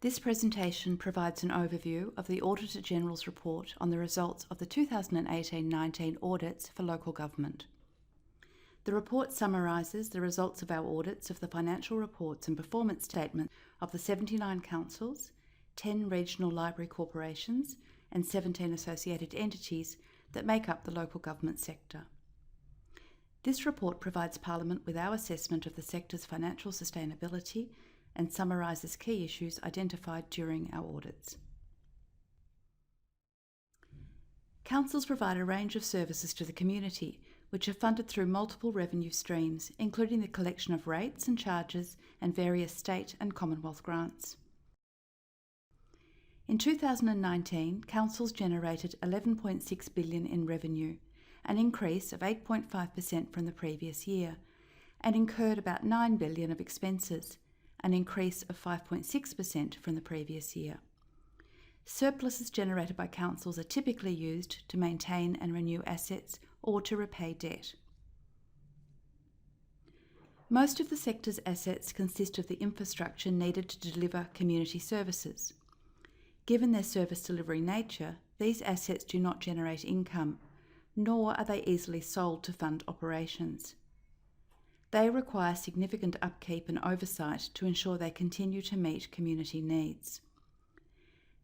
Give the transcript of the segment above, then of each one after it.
This presentation provides an overview of the Auditor-General's report on the results of the 2018-19 audits for local government. The report summarises the results of our audits of the financial reports and performance statements of the 79 councils, 10 regional library corporations and 17 associated entities that make up the local government sector. This report provides Parliament with our assessment of the sector's financial sustainability and summarises key issues identified during our audits. Councils provide a range of services to the community, which are funded through multiple revenue streams, including the collection of rates and charges and various state and Commonwealth grants. In 2019, councils generated $11.6 billion in revenue, an increase of 8.5% from the previous year, and incurred about $9 billion of expenses, an increase of 5.6% from the previous year. Surpluses generated by councils are typically used to maintain and renew assets or to repay debt. Most of the sector's assets consist of the infrastructure needed to deliver community services. Given their service delivery nature, these assets do not generate income, nor are they easily sold to fund operations. They require significant upkeep and oversight to ensure they continue to meet community needs.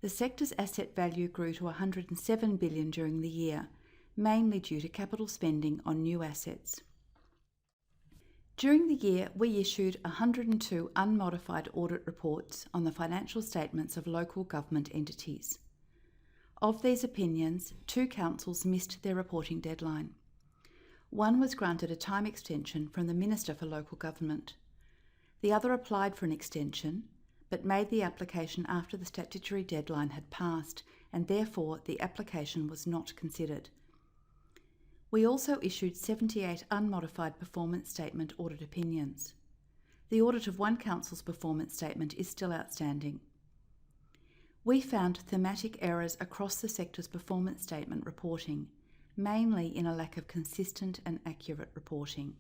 The sector's asset value grew to $107 billion during the year, mainly due to capital spending on new assets. During the year, we issued 102 unmodified audit reports on the financial statements of local government entities. Of these opinions, 2 councils missed their reporting deadline. One was granted a time extension from the Minister for Local Government. The other applied for an extension, but made the application after the statutory deadline had passed, and therefore the application was not considered. We also issued 78 unmodified performance statement audit opinions. The audit of one council's performance statement is still outstanding. We found thematic errors across the sector's performance statement reporting, mainly in a lack of consistent and accurate reporting.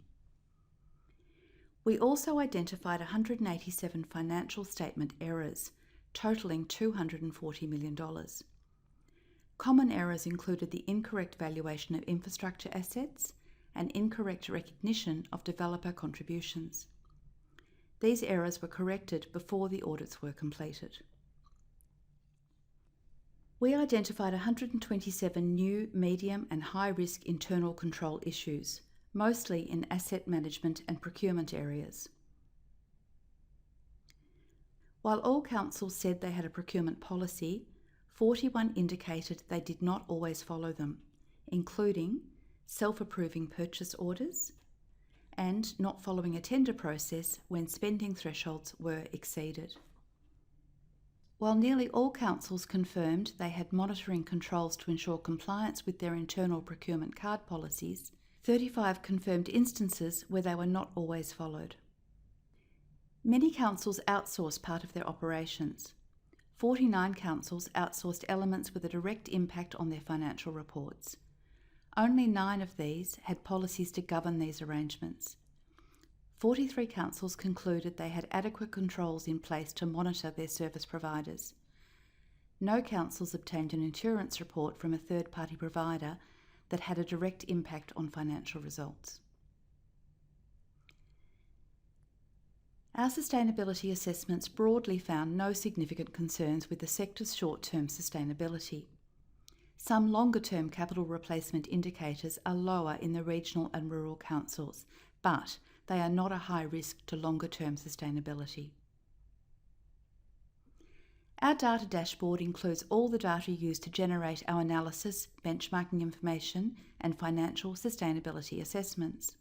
We also identified 187 financial statement errors, totalling $240 million. Common errors included the incorrect valuation of infrastructure assets and incorrect recognition of developer contributions. These errors were corrected before the audits were completed. We identified 127 new medium and high-risk internal control issues, mostly in asset management and procurement areas. While all councils said they had a procurement policy, 41 indicated they did not always follow them, including self-approving purchase orders and not following a tender process when spending thresholds were exceeded. While nearly all councils confirmed they had monitoring controls to ensure compliance with their internal procurement card policies, 35 confirmed instances where they were not always followed. Many councils outsource part of their operations. 49 councils outsourced elements with a direct impact on their financial reports. Only 9 of these had policies to govern these arrangements. 43 councils concluded they had adequate controls in place to monitor their service providers. No councils obtained an insurance report from a third-party provider that had a direct impact on financial results. Our sustainability assessments broadly found no significant concerns with the sector's short-term sustainability. Some longer-term capital replacement indicators are lower in the regional and rural councils, but they are not a high risk to longer-term sustainability. Our data dashboard includes all the data used to generate our analysis, benchmarking information, and financial sustainability assessments.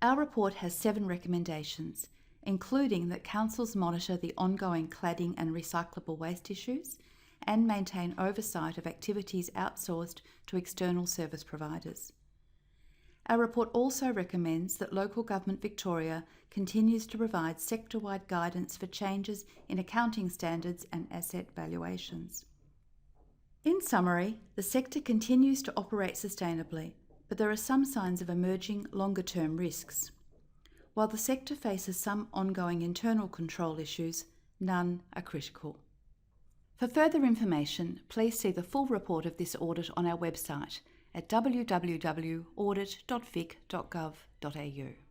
Our report has 7 recommendations, including that councils monitor the ongoing cladding and recyclable waste issues and maintain oversight of activities outsourced to external service providers. Our report also recommends that Local Government Victoria continues to provide sector-wide guidance for changes in accounting standards and asset valuations. In summary, the sector continues to operate sustainably, but there are some signs of emerging longer-term risks. While the sector faces some ongoing internal control issues, None are critical. For further information, please see the full report of this audit on our website at www.audit.vic.gov.au.